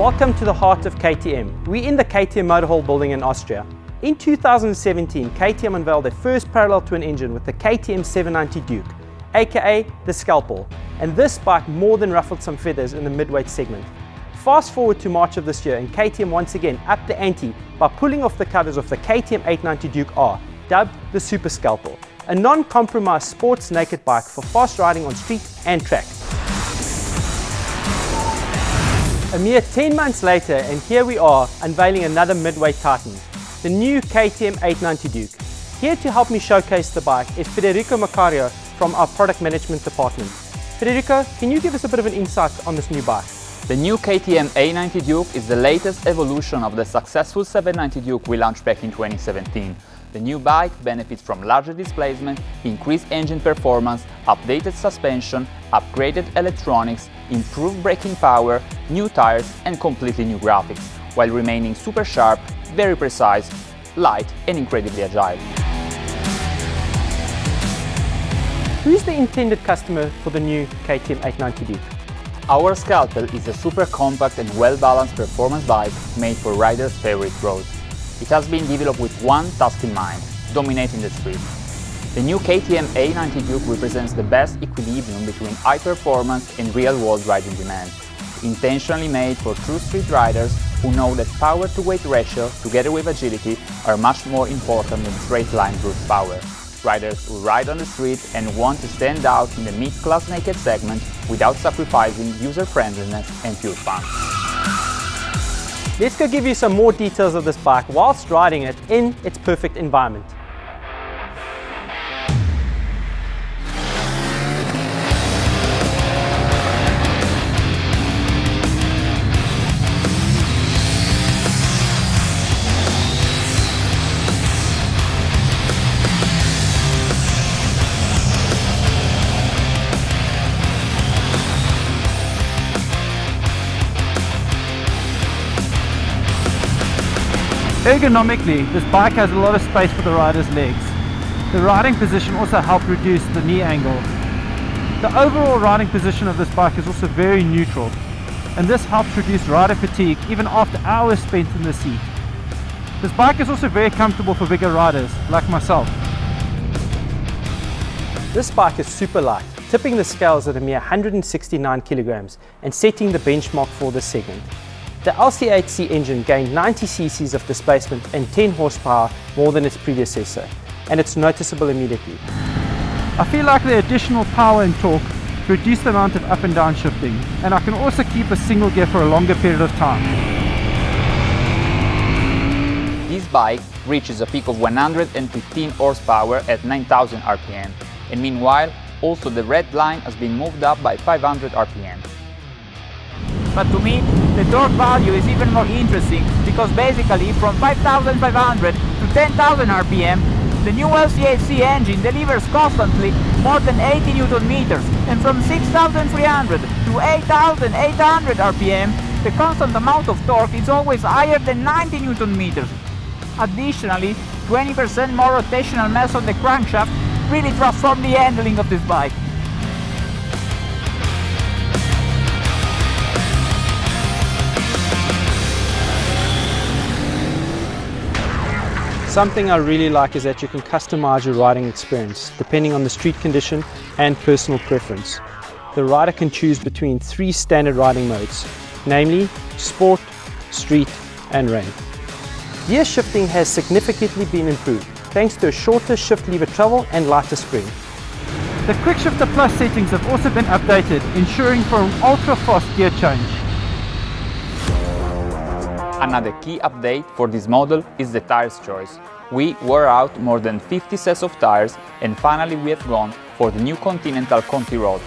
Welcome to the heart of KTM. We're in the KTM Motorhall building in Austria. In 2017, KTM unveiled their first parallel twin engine with the KTM 790 Duke, aka the SCALPEL, and this bike more than ruffled some feathers in the midweight segment. Fast forward to March of this year and KTM once again upped the ante by pulling off the covers of the KTM 890 Duke R, dubbed the Super SCALPEL, a non-compromised sports naked bike for fast riding on street and track. A mere 10 months later and here we are unveiling another midweight titan, the new KTM 890 Duke. Here to help me showcase the bike is Federico Macario from our product management department. Federico, can you give us a bit of an insight on this new bike? The new KTM 890 Duke is the latest evolution of the successful 790 Duke we launched back in 2017. The new bike benefits from larger displacement, increased engine performance, updated suspension, upgraded electronics, improved braking power, new tires and completely new graphics, while remaining super sharp, very precise, light and incredibly agile. Who's the intended customer for the new KTM 890 Duke? Our SCALPEL is a super compact and well-balanced performance bike made for riders' favorite roads. It has been developed with one task in mind: dominating the street. The new KTM 890 Duke represents the best equilibrium between high performance and real-world riding demand. Intentionally made for true street riders who know that power-to-weight ratio, together with agility, are much more important than straight-line brute power. Riders who ride on the street and want to stand out in the mid-class naked segment without sacrificing user-friendliness and pure fun. Let's go give you some more details of this bike whilst riding it in its perfect environment. Ergonomically, this bike has a lot of space for the rider's legs. The riding position also helped reduce the knee angle. The overall riding position of this bike is also very neutral, and this helps reduce rider fatigue even after hours spent in the seat. This bike is also very comfortable for bigger riders, like myself. This bike is super light, tipping the scales at a mere 169 kilograms and setting the benchmark for this segment. The LC8C engine gained 90 cc's of displacement and 10 horsepower more than its predecessor, and it's noticeable immediately. I feel like the additional power and torque reduce the amount of up and down shifting, and I can also keep a single gear for a longer period of time. This bike reaches a peak of 115 horsepower at 9000 RPM, and meanwhile also the red line has been moved up by 500 RPM. But to me, the torque value is even more interesting because basically from 5,500 to 10,000 RPM, the new LC8C engine delivers constantly more than 80 Newton meters, and from 6,300 to 8,800 RPM, the constant amount of torque is always higher than 90 Newton meters. Additionally, 20% more rotational mass on the crankshaft really transforms the handling of this bike. Something I really like is that you can customize your riding experience depending on the street condition and personal preference. The rider can choose between 3 standard riding modes, namely Sport, Street and Rain. Gear shifting has significantly been improved thanks to a shorter shift lever travel and lighter spring. The Quick Shifter Plus settings have also been updated, ensuring for an ultra-fast gear change. Another key update for this model is the tires choice. We wore out more than 50 sets of tires and finally we have gone for the new Continental Conti Road.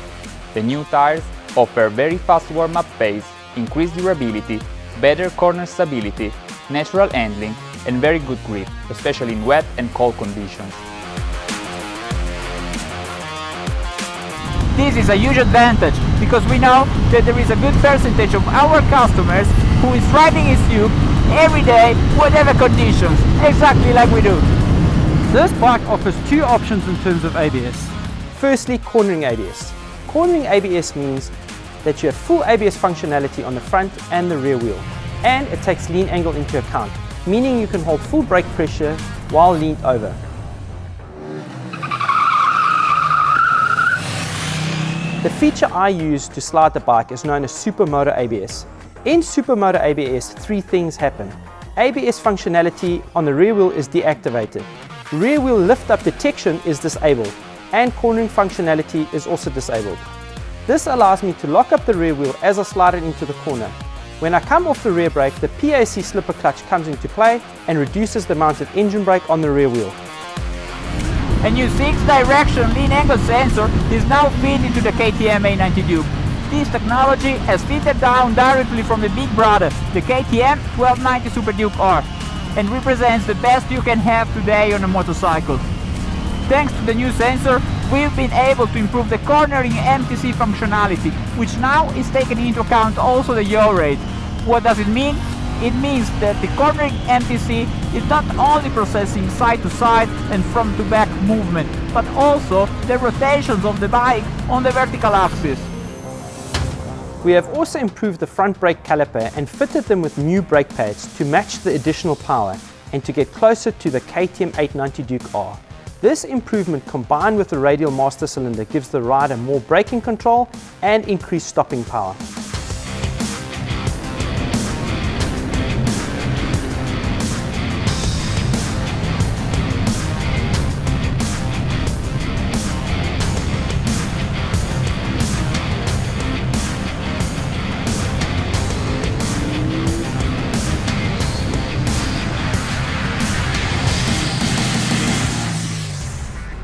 The new tires offer very fast warm-up pace, increased durability, better corner stability, natural handling and very good grip, especially in wet and cold conditions. This is a huge advantage because we know that there is a good percentage of our customers who is riding his Duke every day, whatever conditions, exactly like we do. This bike offers 2 options in terms of ABS. Firstly, cornering ABS. Cornering ABS means that you have full ABS functionality on the front and the rear wheel. And it takes lean angle into account, meaning you can hold full brake pressure while leaned over. The feature I use to slide the bike is known as Supermoto ABS. In Supermoto ABS, three things happen. ABS functionality on the rear wheel is deactivated. Rear wheel lift-up detection is disabled, and cornering functionality is also disabled. This allows me to lock up the rear wheel as I slide it into the corner. When I come off the rear brake, the PAC slipper clutch comes into play and reduces the amount of engine brake on the rear wheel. A new 6-direction lean angle sensor is now fitted into the KTM A90 Duke. This technology has fitted down directly from the big brother, the KTM 1290 Super Duke R, and represents the best you can have today on a motorcycle. Thanks to the new sensor, we've been able to improve the cornering MTC functionality, which now is taken into account also the yaw rate. What does it mean? It means that the cornering MTC is not only processing side-to-side and front-to-back movement, but also the rotations of the bike on the vertical axis. We have also improved the front brake caliper and fitted them with new brake pads to match the additional power and to get closer to the KTM 890 Duke R. This improvement combined with the radial master cylinder gives the rider more braking control and increased stopping power.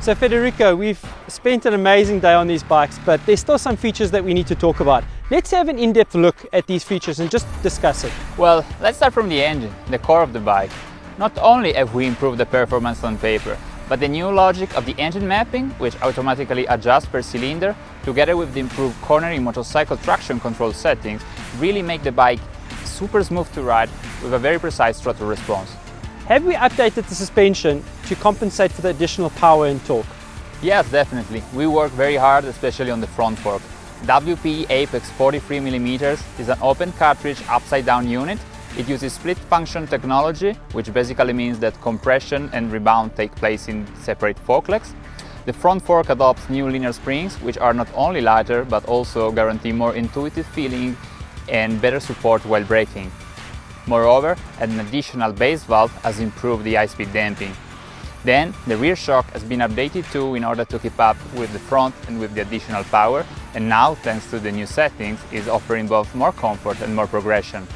So Federico, we've spent an amazing day on these bikes, but there's still some features that we need to talk about. Let's have an in-depth look at these features and just discuss it. Well, let's start from the engine, the core of the bike. Not only have we improved the performance on paper, but the new logic of the engine mapping, which automatically adjusts per cylinder, together with the improved cornering motorcycle traction control settings, really make the bike super smooth to ride with a very precise throttle response. Have we updated the suspension to compensate for the additional power and torque? Yes, definitely. We work very hard, especially on the front fork. WP Apex 43mm is an open cartridge upside down unit. It uses split function technology, which basically means that compression and rebound take place in separate fork legs. The front fork adopts new linear springs, which are not only lighter, but also guarantee more intuitive feeling and better support while braking. Moreover, an additional base valve has improved the high-speed damping. Then, the rear shock has been updated too in order to keep up with the front and with the additional power, and now, thanks to the new settings, is offering both more comfort and more progression.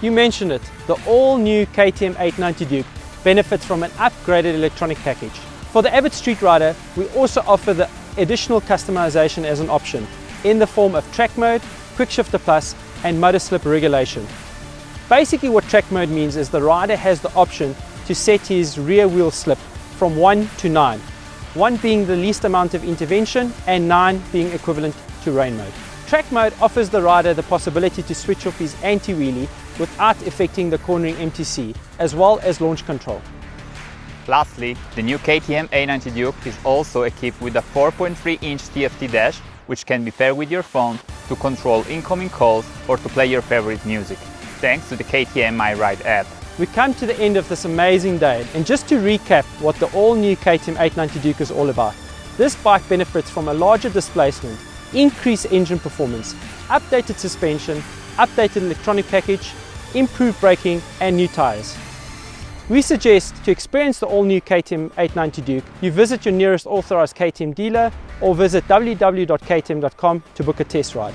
You mentioned it, the all-new KTM 890 Duke benefits from an upgraded electronic package. For the avid street rider, we also offer the additional customization as an option in the form of track mode, quick shifter plus, and motor slip regulation. Basically what track mode means is the rider has the option to set his rear wheel slip from 1 to 9, 1 being the least amount of intervention and 9 being equivalent to rain mode. Track mode offers the rider the possibility to switch off his anti-wheelie without affecting the cornering MTC, as well as launch control. Lastly, the new KTM A90 Duke is also equipped with a 4.3-inch TFT dash, which can be paired with your phone to control incoming calls or to play your favorite music, thanks to the KTM My Ride app. We come to the end of this amazing day, and just to recap what the all-new KTM 890 Duke is all about. This bike benefits from a larger displacement, increased engine performance, updated suspension, updated electronic package, improved braking and new tyres. We suggest to experience the all-new KTM 890 Duke, you visit your nearest authorized KTM dealer or visit www.ktm.com to book a test ride.